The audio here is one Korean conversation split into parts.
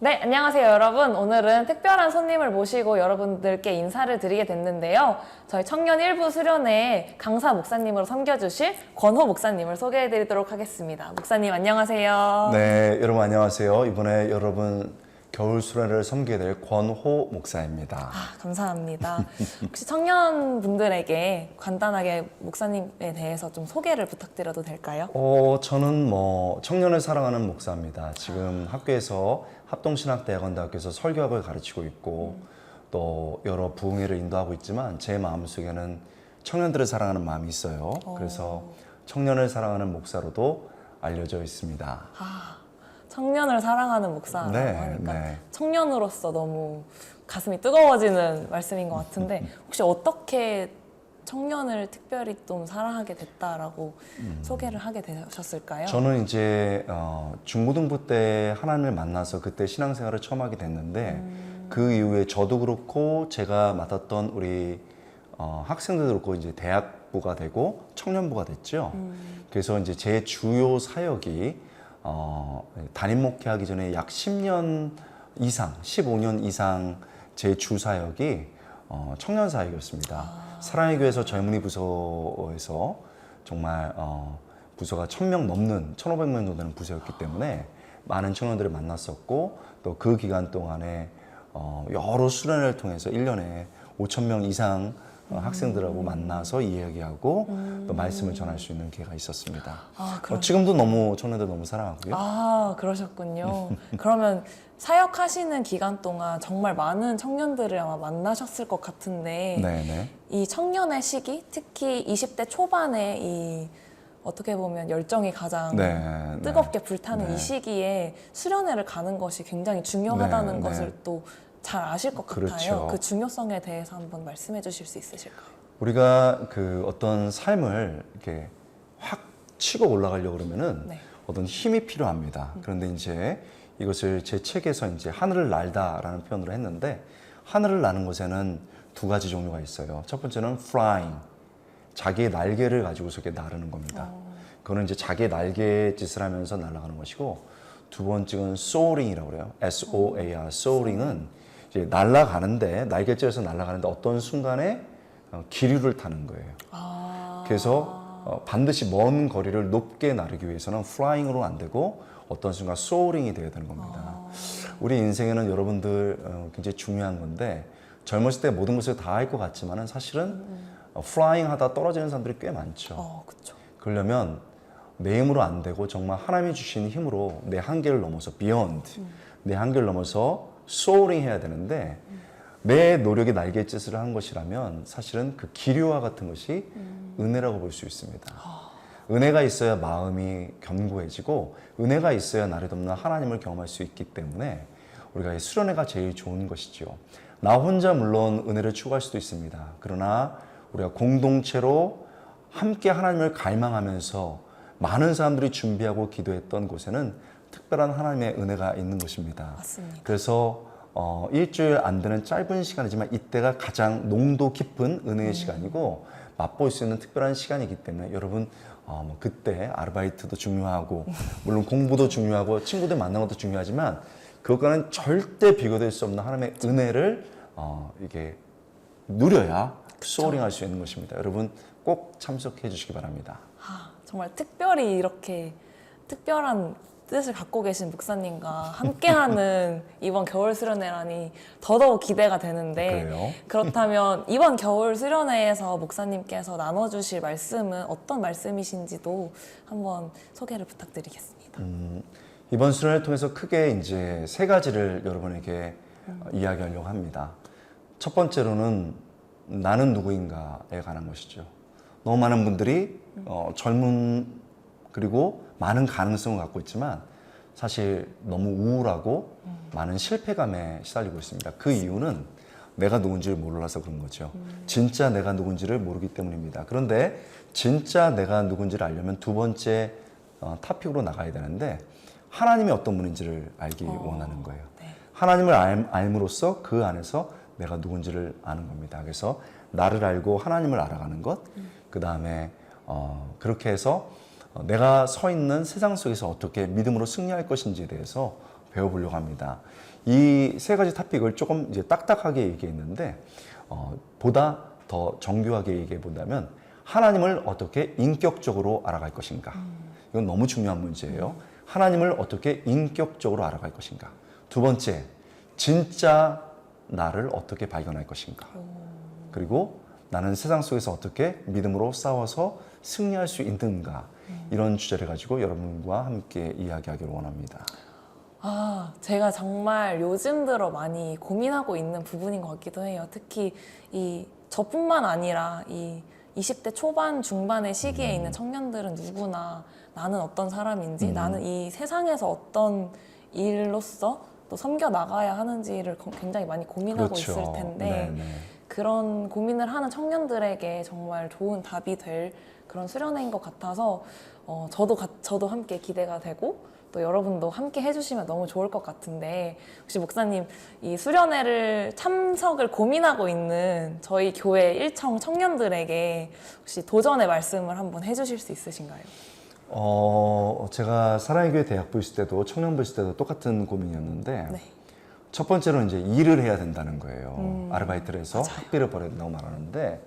네, 안녕하세요, 여러분. 오늘은 특별한 손님을 모시고 여러분들께 인사를 드리게 됐는데요. 저희 청년 일부 수련회 강사 목사님으로 섬겨주실 권호 목사님을 소개해드리도록 하겠습니다. 목사님, 안녕하세요. 네, 여러분 안녕하세요. 이번에 여러분 겨울 수련회를 섬기게 될 권호 목사입니다. 감사합니다. 혹시 청년분들에게 간단하게 목사님에 대해서 좀 소개를 부탁드려도 될까요? 저는 청년을 사랑하는 목사입니다. 지금 학교에서 합동신학대학원대학교에서 설교학을 가르치고 있고 또 여러 부흥회를 인도하고 있지만 제 마음속에는 청년들을 사랑하는 마음이 있어요. 그래서 청년을 사랑하는 목사로도 알려져 있습니다. 청년을 사랑하는 목사라고 네, 하니까 네. 청년으로서 너무 가슴이 뜨거워지는 말씀인 것 같은데 혹시 어떻게 청년을 특별히 좀 사랑하게 됐다라고 소개를 하게 되셨을까요? 저는 이제 중고등부 때 하나님을 만나서 그때 신앙생활을 처음 하게 됐는데 그 이후에 저도 그렇고 제가 맡았던 우리 학생들도 그렇고 이제 대학부가 되고 청년부가 됐죠. 그래서 이제 제 주요 사역이 담임 목회하기 전에 약 10년 이상, 15년 이상 제 주 사역이 청년 사역이었습니다. 사랑의 교회에서 젊은이 부서에서 정말 부서가 1000명 넘는 1500명 정도 되는 부서였기 때문에 많은 청년들을 만났었고 또 그 기간 동안에 여러 수련회를 통해서 1년에 5000명 이상 학생들하고 만나서 이야기하고 또 말씀을 전할 수 있는 기회가 있었습니다. 지금도 너무 청년들 너무 사랑하고요. 그러셨군요. 그러면 사역하시는 기간 동안 정말 많은 청년들을 아마 만나셨을 것 같은데 네네. 이 청년의 시기, 특히 20대 초반에 이 어떻게 보면 열정이 가장 네, 뜨겁게 불타는 네. 이 시기에 수련회를 가는 것이 굉장히 중요하다는 네, 것을 네. 또 잘 아실 것 같아요. 그렇죠. 그 중요성에 대해서 한번 말씀해 주실 수 있으실까요? 우리가 그 어떤 삶을 이렇게 확 치고 올라가려고 그러면은 네. 어떤 힘이 필요합니다. 그런데 이제 이것을 제 책에서 이제 하늘을 날다라는 표현으로 했는데 하늘을 나는 것에는 두 가지 종류가 있어요. 첫 번째는 flying, 자기의 날개를 가지고서 이렇게 나르는 겁니다. 그거는 이제 자기의 날개짓을 하면서 날아가는 것이고 두 번째는 soaring이라고 그래요. S-O-A-R, soaring은 이제 날아가는데 날개짓에서 날아가는데 어떤 순간에 기류를 타는 거예요. 그래서 반드시 먼 거리를 높게 나르기 위해서는 flying으로 안 되고 어떤 순간 soaring이 되어야 되는 겁니다. 우리 인생에는 여러분들 굉장히 중요한 건데 젊었을 때 모든 것을 다 할 것 같지만은 사실은 flying 하다 떨어지는 사람들이 꽤 많죠. 그렇죠. 그러려면 내 힘으로 안 되고 정말 하나님이 주신 힘으로 내 한계를 넘어서 beyond, 내 한계를 넘어서 soaring 해야 되는데 내 노력이 날갯짓을 한 것이라면 사실은 그 기류와 같은 것이 은혜라고 볼 수 있습니다. 은혜가 있어야 마음이 견고해지고 은혜가 있어야 나를 돕는 하나님을 경험할 수 있기 때문에 우리가 이 수련회가 제일 좋은 것이죠. 나 혼자 물론 은혜를 추구할 수도 있습니다. 그러나 우리가 공동체로 함께 하나님을 갈망하면서 많은 사람들이 준비하고 기도했던 곳에는 특별한 하나님의 은혜가 있는 것입니다. 맞습니다. 그래서 일주일 안 되는 짧은 시간이지만 이때가 가장 농도 깊은 은혜의 시간이고 맛볼 수 있는 특별한 시간이기 때문에 여러분 그때 아르바이트도 중요하고 물론 공부도 중요하고 친구들 만나는 것도 중요하지만 그것과는 절대 비교될 수 없는 하나님의 은혜를 이게 누려야 소어링할 수 있는 것입니다. 여러분 꼭 참석해 주시기 바랍니다. 정말 특별히 이렇게 특별한 뜻을 갖고 계신 목사님과 함께하는 이번 겨울 수련회라니 더더욱 기대가 되는데 그래요? 그렇다면 이번 겨울 수련회에서 목사님께서 나눠주실 말씀은 어떤 말씀이신지도 한번 소개를 부탁드리겠습니다. 이번 수련회를 통해서 크게 이제 세 가지를 여러분에게 이야기하려고 합니다. 첫 번째로는 나는 누구인가에 관한 것이죠. 너무 많은 분들이 젊은 그리고 많은 가능성을 갖고 있지만 사실 너무 우울하고 많은 실패감에 시달리고 있습니다. 그 이유는 내가 누군지를 몰라서 그런 거죠. 진짜 내가 누군지를 모르기 때문입니다. 그런데 진짜 내가 누군지를 알려면 두 번째 토픽으로 나가야 되는데 하나님이 어떤 분인지를 알기 원하는 거예요. 네. 하나님을 알므로써 그 안에서 내가 누군지를 아는 겁니다. 그래서 나를 알고 하나님을 알아가는 것, 그 다음에 그렇게 해서 내가 서 있는 세상 속에서 어떻게 믿음으로 승리할 것인지에 대해서 배워보려고 합니다. 이 세 가지 토픽을 조금 이제 딱딱하게 얘기했는데 보다 더 정교하게 얘기해 본다면 하나님을 어떻게 인격적으로 알아갈 것인가. 이건 너무 중요한 문제예요. 하나님을 어떻게 인격적으로 알아갈 것인가. 두 번째, 진짜 나를 어떻게 발견할 것인가. 그리고 나는 세상 속에서 어떻게 믿음으로 싸워서 승리할 수 있는가. 이런 주제를 가지고 여러분과 함께 이야기하기를 원합니다. 제가 정말 요즘 들어 많이 고민하고 있는 부분인 것 같기도 해요. 특히 저뿐만 아니라 이 20대 초반, 중반의 시기에 있는 청년들은 누구나 나는 어떤 사람인지, 나는 이 세상에서 어떤 일로서 또 섬겨 나가야 하는지를 굉장히 많이 고민하고 그렇죠. 있을 텐데, 네네. 그런 고민을 하는 청년들에게 정말 좋은 답이 될 그런 수련회인 것 같아서 저도 함께 기대가 되고 또 여러분도 함께 해주시면 너무 좋을 것 같은데, 혹시 목사님 이 수련회를 참석을 고민하고 있는 저희 교회 일청 청년들에게 혹시 도전의 말씀을 한번 해주실 수 있으신가요? 제가 사랑의 교회 대학부 있을 때도 청년부 있을 때도 똑같은 고민이었는데 네. 첫 번째로 이제 일을 해야 된다는 거예요. 아르바이트를 해서 학비를 벌어야 된다고 말하는데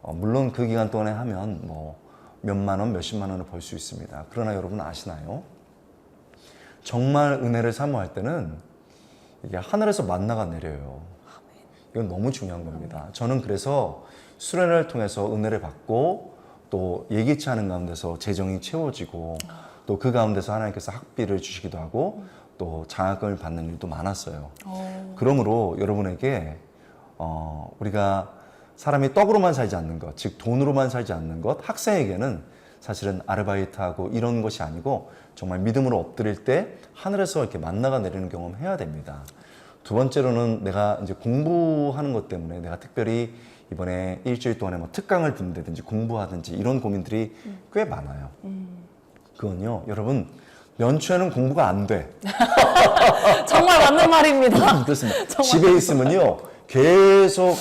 물론 그 기간 동안에 하면 뭐 몇만 원, 몇십만 원을 벌 수 있습니다. 그러나 여러분 아시나요? 정말 은혜를 사모할 때는 이게 하늘에서 만나가 내려요. 이건 너무 중요한 겁니다. 저는 그래서 수련회를 통해서 은혜를 받고 또 예기치 않은 가운데서 재정이 채워지고 또 그 가운데서 하나님께서 학비를 주시기도 하고 또 장학금을 받는 일도 많았어요. 그러므로 여러분에게 우리가 사람이 떡으로만 살지 않는 것, 즉 돈으로만 살지 않는 것, 학생에게는 사실은 아르바이트하고 이런 것이 아니고 정말 믿음으로 엎드릴 때 하늘에서 이렇게 만나가 내리는 경험 해야 됩니다. 두 번째로는 내가 이제 공부하는 것 때문에 내가 특별히 이번에 일주일 동안에 뭐 특강을 듣는다든지 공부하든지 이런 고민들이 꽤 많아요. 그건요, 여러분, 연초에는 공부가 안 돼. 정말 맞는 말입니다. 그렇습니다. 집에 있으면요, 계속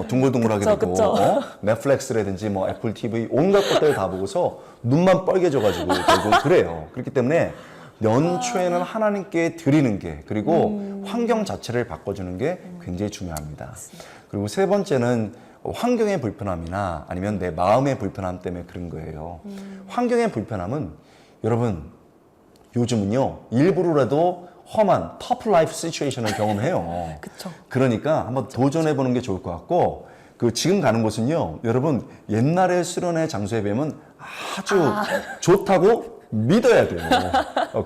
둥글둥글하게 되고 그쵸. 넷플릭스라든지 뭐 애플 TV 온갖 것들 다 보고서 눈만 빨개져가지고 결국 그래요. 그렇기 때문에 연초에는 하나님께 드리는 게 그리고 환경 자체를 바꿔주는 게 굉장히 중요합니다. 그리고 세 번째는 환경의 불편함이나 아니면 내 마음의 불편함 때문에 그런 거예요. 환경의 불편함은 여러분 요즘은요 일부러라도 험한 터프 라이프 시츄에이션을 경험해요. 그쵸. 그러니까 한번 도전해 보는 게 좋을 것 같고 지금 가는 곳은요 여러분 옛날의 수련회 장소에 비하면 아주 좋다고 믿어야 돼요.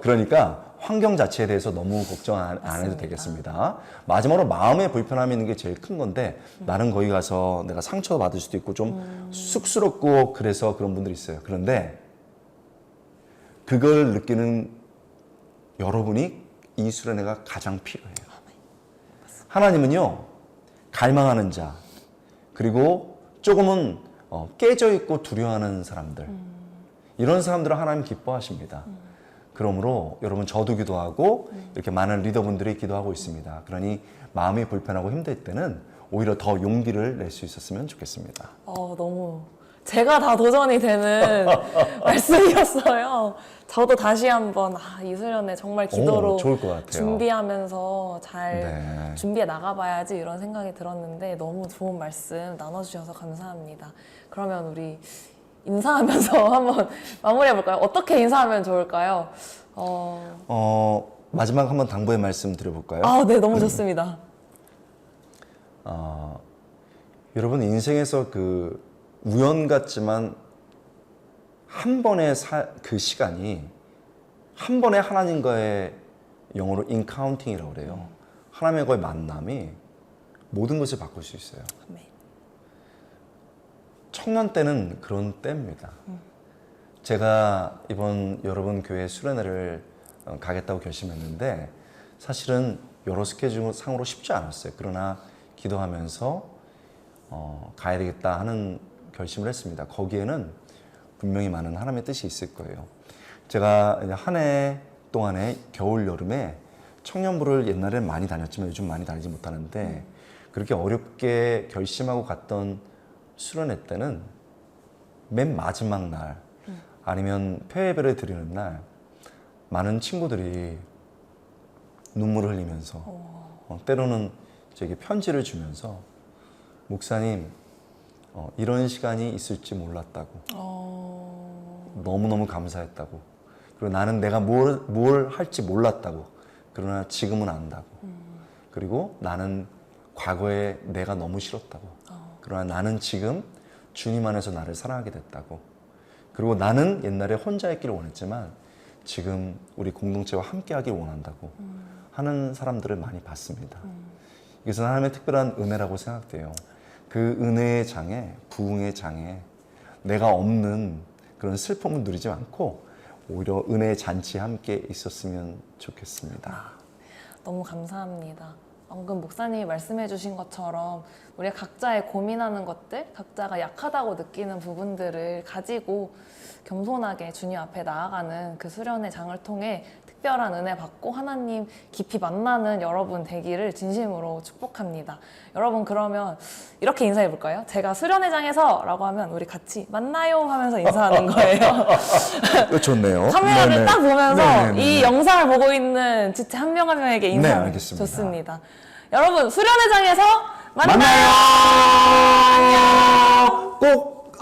그러니까 환경 자체에 대해서 너무 걱정 안 해도 되겠습니다. 마지막으로 마음의 불편함이 있는 게 제일 큰 건데 나는 거기 가서 내가 상처받을 수도 있고 좀 쑥스럽고 그래서 그런 분들이 있어요. 그런데 그걸 느끼는 여러분이 이 수련회가 가장 필요해요. 하나님은요 갈망하는 자 그리고 조금은 깨져 있고 두려워하는 사람들 이런 사람들은 하나님 기뻐하십니다. 그러므로 여러분 저도 기도하고 이렇게 많은 리더분들이 기도하고 있습니다. 그러니 마음이 불편하고 힘들 때는 오히려 더 용기를 낼 수 있었으면 좋겠습니다. 너무 제가 다 도전이 되는 말씀이었어요. 저도 다시 한번 이 수련회 정말 기도로 좋을 것 같아요. 준비하면서 잘 네. 준비해 나가봐야지 이런 생각이 들었는데 너무 좋은 말씀 나눠주셔서 감사합니다. 그러면 우리 인사하면서 한번 마무리해볼까요? 어떻게 인사하면 좋을까요? 마지막 한번 당부의 말씀 드려볼까요? 네, 너무 좋습니다. 여러분 인생에서 우연 같지만 한 번의 그 시간이 한 번의 하나님과의 영어로 인카운팅이라고 그래요. 하나님과의 만남이 모든 것을 바꿀 수 있어요. 아멘. 청년 때는 그런 때입니다. 제가 이번 여러분 교회 수련회를 가겠다고 결심했는데 사실은 여러 스케줄 상으로 쉽지 않았어요. 그러나 기도하면서 가야 되겠다 하는 결심을 했습니다. 거기에는 분명히 많은 하나님의 뜻이 있을 거예요. 제가 한 해 동안에 겨울 여름에 청년부를 옛날에는 많이 다녔지만 요즘 많이 다니지 못하는데 그렇게 어렵게 결심하고 갔던 수련회 때는 맨 마지막 날 아니면 폐예배를 드리는 날 많은 친구들이 눈물을 흘리면서 때로는 저에게 편지를 주면서 목사님 이런 시간이 있을지 몰랐다고 너무너무 감사했다고 그리고 나는 내가 뭘 할지 몰랐다고 그러나 지금은 안다고 그리고 나는 과거에 내가 너무 싫었다고 그러나 나는 지금 주님 안에서 나를 사랑하게 됐다고 그리고 나는 옛날에 혼자 있기를 원했지만 지금 우리 공동체와 함께 하길 원한다고 하는 사람들을 많이 봤습니다. 이것은 하나님의 특별한 은혜라고 생각돼요. 그 은혜의 장에, 부흥의 장에 내가 없는 그런 슬픔을 누리지 않고 오히려 은혜의 잔치에 함께 있었으면 좋겠습니다. 너무 감사합니다. 방금 목사님이 말씀해 주신 것처럼 우리가 각자의 고민하는 것들, 각자가 약하다고 느끼는 부분들을 가지고 겸손하게 주님 앞에 나아가는 그 수련의 장을 통해 특별한 은혜 받고 하나님 깊이 만나는 여러분 되기를 진심으로 축복합니다. 여러분 그러면 이렇게 인사해 볼까요? 제가 수련의 장에서 라고 하면 우리 같이 만나요 하면서 인사하는 거예요. 좋네요. 카메라를 네네. 딱 보면서 네네네. 이 영상을 보고 있는 지체 한 명 한 명에게 인사를 알겠습니다. 좋습니다. 여러분 수련의 장에서 만나요. 만나요. 안녕. 꼭